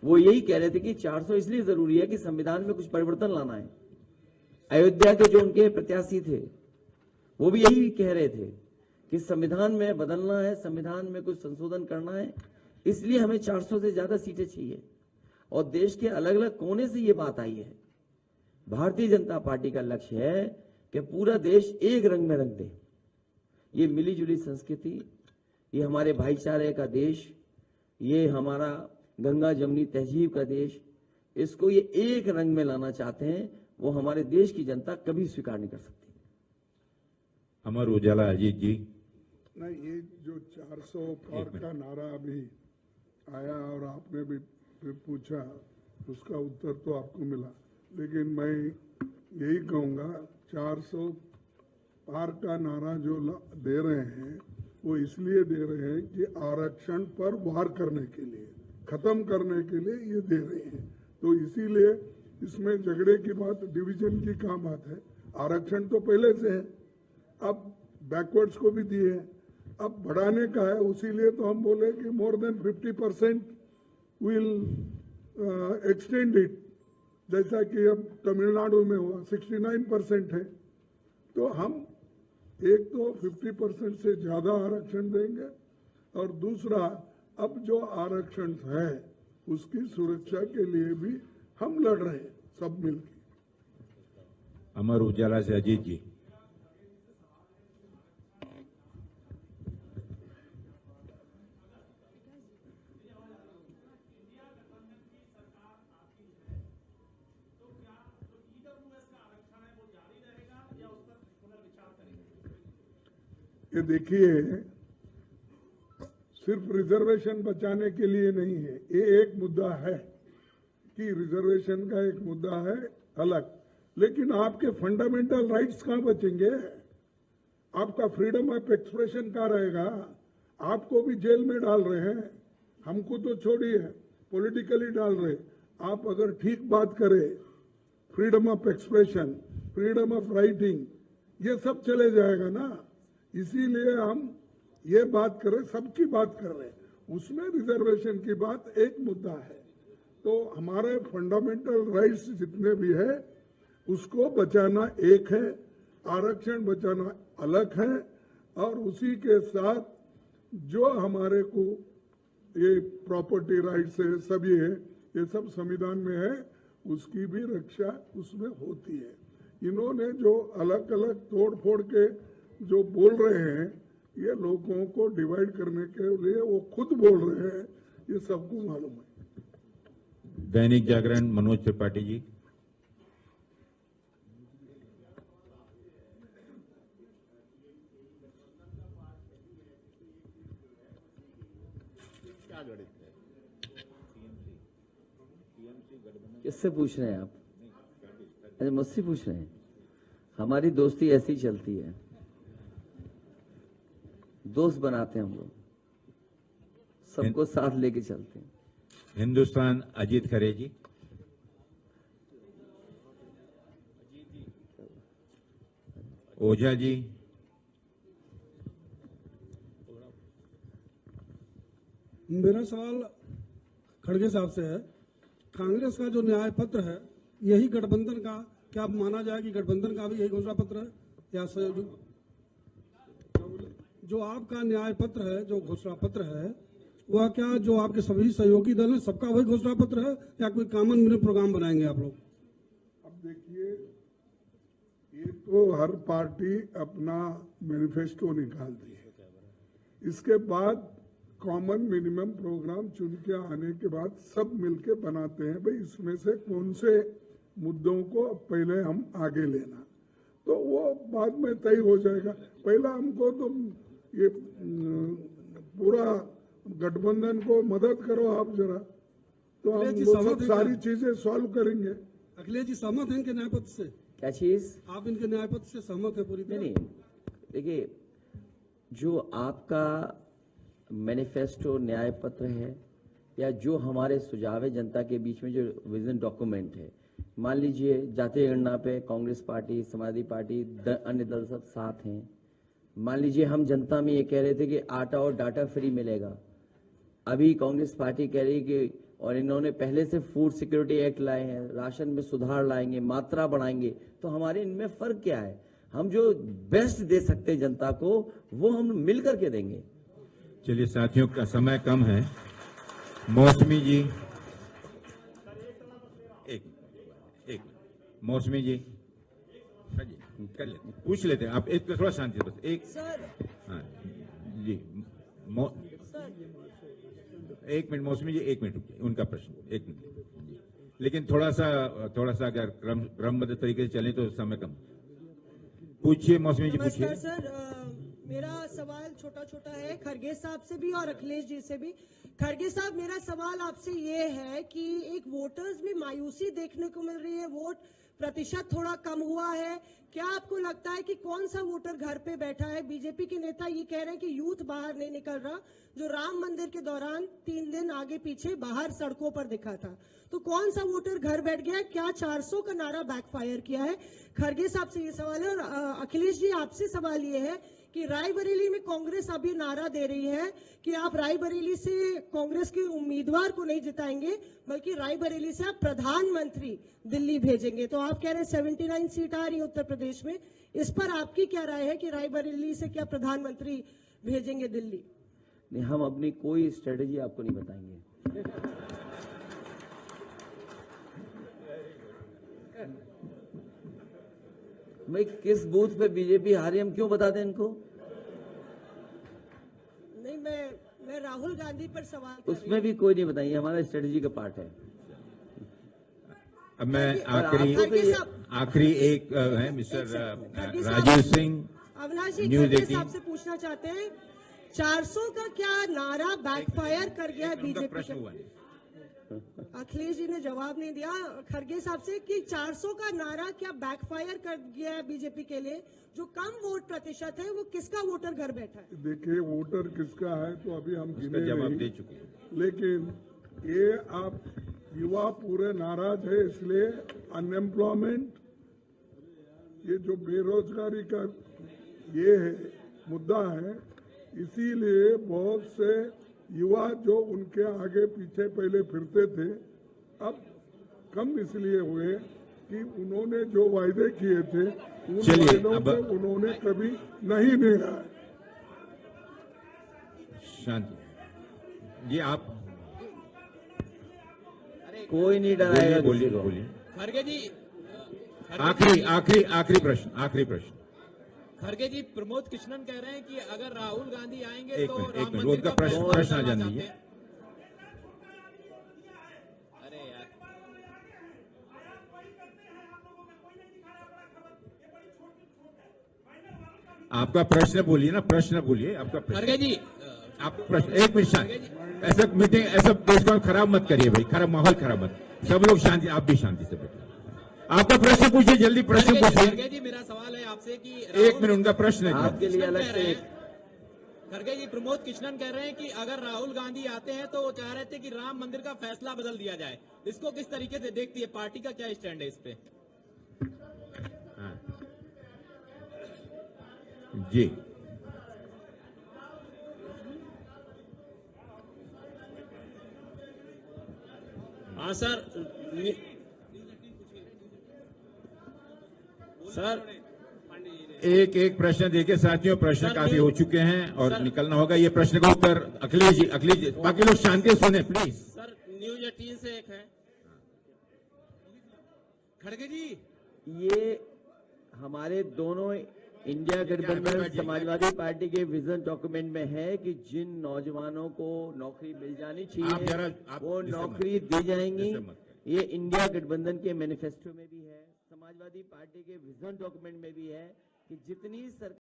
वो यही कह रहे थे कि 400 इसलिए जरूरी है कि संविधान में कुछ परिवर्तन लाना है। अयोध्या के जो उनके प्रत्याशी थे वो भी यही कह रहे थे कि संविधान में बदलना है, संविधान में कुछ संशोधन करना है, इसलिए हमें 400 से ज्यादा सीटें चाहिए। और देश के अलग अलग कोने से ये बात आई है। भारतीय जनता पार्टी का लक्ष्य है कि पूरा देश एक रंग में रंग दे। ये मिलीजुली संस्कृति, ये हमारे भाईचारे का देश, ये हमारा गंगा जमुनी तहजीब का देश, इसको ये एक रंग में लाना चाहते हैं। वो हमारे देश की जनता कभी स्वीकार नहीं कर सकती। अमर उजाला अजीत जी। नहीं, ये जो 400 पार का नारा अभी आया और आपने भी फिर पूछा, उसका उत्तर तो आपको मिला, लेकिन मैं यही कहूंगा 400 पार का नारा जो दे रहे हैं वो इसलिए दे रहे हैं कि आरक्षण पर वार करने के लिए, खत्म करने के लिए ये दे रहे हैं। तो इसीलिए इसमें झगड़े की बात, डिवीजन की क्या बात है। आरक्षण तो पहले से है, अब बैकवर्ड्स को भी दिए है, अब बढ़ाने का है। उसीलिए तो हम बोले कि more than 50% will extend it, जैसा कि अब तमिलनाडु में हुआ 69% है। तो हम एक तो 50% से ज्यादा आरक्षण देंगे, और दूसरा अब जो आरक्षण है उसकी सुरक्षा के लिए भी हम लड़ रहे हैं सब मिलकर। अमर उजाला से अजीत जी। ये देखिए, सिर्फ रिजर्वेशन बचाने के लिए नहीं है, ये एक मुद्दा है कि रिजर्वेशन का एक मुद्दा है अलग, लेकिन आपके फंडामेंटल राइट्स कहां बचेंगे? आपका फ्रीडम ऑफ एक्सप्रेशन कहां रहेगा? आपको भी जेल में डाल रहे हैं, हमको तो छोड़िए, पॉलिटिकली डाल रहे। आप अगर ठीक बात करें, freedom of expression, freedom of writing, ये सब चले जाएगा ना। इसीलिए हम ये बात कर रहे, सबकी बात कर रहे हैं, उसमें रिजर्वेशन की बात एक मुद्दा है। तो हमारे फंडामेंटल राइट्स जितने भी है उसको बचाना एक है, आरक्षण बचाना अलग है, और उसी के साथ जो हमारे को ये प्रॉपर्टी राइट्स है, सब ये सब संविधान में है, उसकी भी रक्षा उसमें होती है। इन्होंने जो अलग अलग तोड़ फोड़ के जो बोल रहे हैं, ये लोगों को डिवाइड करने के लिए वो खुद बोल रहे हैं, ये सबको मालूम है। दैनिक जागरण मनोज त्रिपाठी जी। किससे पूछ रहे हैं आप? अरे मुझसे पूछ रहे हैं? हमारी दोस्ती ऐसी चलती है, दोस्त बनाते हैं हम लोग, सबको साथ लेके चलते हैं। हिंदुस्तान अजीत खरे जी। ओझा जी। मेरा सवाल खड़गे साहब से है। कांग्रेस का जो न्याय पत्र है, यही गठबंधन का, क्या आप माना जाए कि गठबंधन का भी यही घोषणा पत्र है, या जो आपका न्याय पत्र है, जो घोषणा पत्र है, वह क्या जो आपके सभी सहयोगी दल है सबका वही घोषणा पत्र है, या कोई कॉमन मिनिमम प्रोग्राम बनाएंगे आप लोग? अब देखिए, ये तो हर पार्टी अपना मैनिफेस्टो निकालती है, इसके बाद कॉमन मिनिमम प्रोग्राम चुन के आने के बाद सब मिलके बनाते हैं, भाई इसमें से कौन से मुद्दों को पहले हम आगे लेना, तो वो बाद में तय हो जाएगा। पहला हमको तो ये पूरा गठबंधन को मदद करो आप जरा, तो हम सब सारी चीजें सॉल्व करेंगे। अखिलेश जी सहमत हैं इनके न्याय पत्र से? क्या चीज? आप इनके न्याय पत्र से सहमत है पूरी तरह? नहीं, देखिए, जो आपका मैनिफेस्टो न्याय पत्र है, या जो हमारे सुझाव है जनता के बीच में जो विजन डॉक्यूमेंट है, मान लीजिए जातीय गणना पे कांग्रेस पार्टी, समाजवादी पार्टी, अन्य दल सब साथ हैं। मान लीजिए हम जनता में ये कह रहे थे कि आटा और डाटा फ्री मिलेगा, अभी कांग्रेस पार्टी कह रही कि और इन्होंने पहले से फूड सिक्योरिटी एक्ट लाए हैं, राशन में सुधार लाएंगे, मात्रा बढ़ाएंगे, तो हमारे इनमें फर्क क्या है? हम जो बेस्ट दे सकते हैं जनता को वो हम मिल करके देंगे। चलिए साथियों, का समय कम है। मौसमी जी, एक मौसमी जी, हाँ जी, कर लेते, पूछ लेते हैं आप। एक थोड़ा शांति से, बस एक सर हाँ जी, एक मिनट मौसमी जी, एक मिनट रुकिए, उनका प्रश्न एक मिनट, लेकिन थोड़ा सा अगर क्रमबद्ध तरीके से चले तो समय कम। पूछिए मौसमी जी, पूछिए। नमस्कार सर, मेरा सवाल छोटा छोटा है खरगे साहब से भी और अखिलेश जी से भी। खरगे साहब, मेरा सवाल आपसे ये है कि एक वोटर्स में मायूसी देखने को मिल रही है, वोट प्रतिशत थोड़ा कम हुआ है। क्या आपको लगता है कि कौन सा वोटर घर पे बैठा है? बीजेपी के नेता ये कह रहे हैं कि यूथ बाहर नहीं निकल रहा, जो राम मंदिर के दौरान 3 दिन आगे पीछे बाहर सड़कों पर दिखा था। तो कौन सा वोटर घर बैठ गया है? क्या 400 का नारा बैकफायर किया है? खरगे साहब से ये सवाल है। और अखिलेश जी, आपसे सवाल ये है कि रायबरेली में कांग्रेस अभी नारा दे रही है कि आप रायबरेली से कांग्रेस के उम्मीदवार को नहीं जिताएंगे, बल्कि रायबरेली से आप प्रधानमंत्री दिल्ली भेजेंगे। तो आप कह रहे हैं 79 सीट आ रही है उत्तर प्रदेश में, इस पर आपकी क्या राय है कि रायबरेली से क्या प्रधानमंत्री भेजेंगे दिल्ली? नहीं, हम अपनी कोई स्ट्रेटेजी आपको नहीं बताएंगे। भाई, किस बूथ पे बीजेपी हारी हम क्यों बता दें इनको? नहीं, मैं राहुल गांधी पर सवाल कर रही उसमें भी कोई नहीं बताएंगे, हमारा स्ट्रेटेजी का पार्ट है। अब मैं खरगे साहब- आखिरी एक है मिस्टर खरगे साहब- राजीव सिंह, अविनाश जी, न्यूज़ खरगे 18। साहब से पूछना चाहते हैं, 400 का क्या नारा बैकफायर कर गया है उनका बीजेपी प्रश्न के? हुआ नहीं। अखिलेश जी ने जवाब नहीं दिया खरगे साहब से कि 400 का नारा क्या बैकफायर कर गया है बीजेपी के लिए? जो कम वोट प्रतिशत है वो किसका वोटर घर बैठा है? देखिए, वोटर किसका है तो अभी हम उसका गिने जवाब नहीं, दे चुके हैं। लेकिन ये आप युवा पूरे नाराज है, इसलिए अनएम्प्लॉयमेंट, ये जो बेरोजगारी का ये है मुद्दा है, इसीलिए बहुत से युवा जो उनके आगे पीछे पहले फिरते थे अब कम इसलिए हुए कि उन्होंने जो वायदे किए थे उन चलिए, वायदों अब- को उन्होंने कभी नहीं निभाया है। शांति जी, आप कोई नहीं डराएगा बोलिए किसी को। बोलिए। खरगे जी, आखिरी प्रश्न। खरगे जी, प्रमोद कृष्णन कह रहे हैं कि अगर राहुल गांधी आएंगे एक तो मिनट, राम उनका मंदिर का प्रश्न फैसला आ बदलना जाने चाहते दीजिए। हैं। अरे यार, आपका प्रश्न बोलिए ना, प्रश्न बोलिए आपका प्रश्न। खरगे जी, आप प्रश्न, एक मिनट शांति। ऐसा मीटिंग, ऐसा देश को खराब मत करिए भाई, खराब माहौल खराब मत। सब लोग शांति, आप भी शांति से बैठिए। आपका प्रश्न पूछिए, जल्दी प्रश्न पूछिए। खरगे जी, मेरा सवाल है आपसे कि एक मिनट, उनका प्रश्न है। आपके लिए अलग से एक खरगे जी, प्रमोद कृष्णन कह रहे हैं कि अगर राहुल गांधी आते हैं तो वो चाह रहे थे कि राम मंदिर का फैसला बदल दिया जाए। इसको किस तरीके से देखती है पार्टी का, क्या स्टैंड है इस पे? हाँ। जी, हाँ सर, सर एक प्रश्न देखिए साथियों, प्रश्न सर, काफी हो चुके हैं और सर- निकलना होगा। ये प्रश्न का उत्तर अखिलेश जी, बाकी लोग शांति से सुने प्लीज। सर, न्यूज 18 से एक है। खड़गे जी, ये हमारे दोनों इंडिया गठबंधन समाजवादी पार्टी के विजन डॉक्यूमेंट में है कि जिन नौजवानों को नौकरी मिल जानी आप चाहिए जरा- आप वो डिस्टर्ब मत नौकरी दी जाएंगी। डिस्टर्ब मत ये इंडिया गठबंधन के मैनिफेस्टो में भी है, समाजवादी पार्टी के विजन डॉक्यूमेंट में भी है कि जितनी सरकार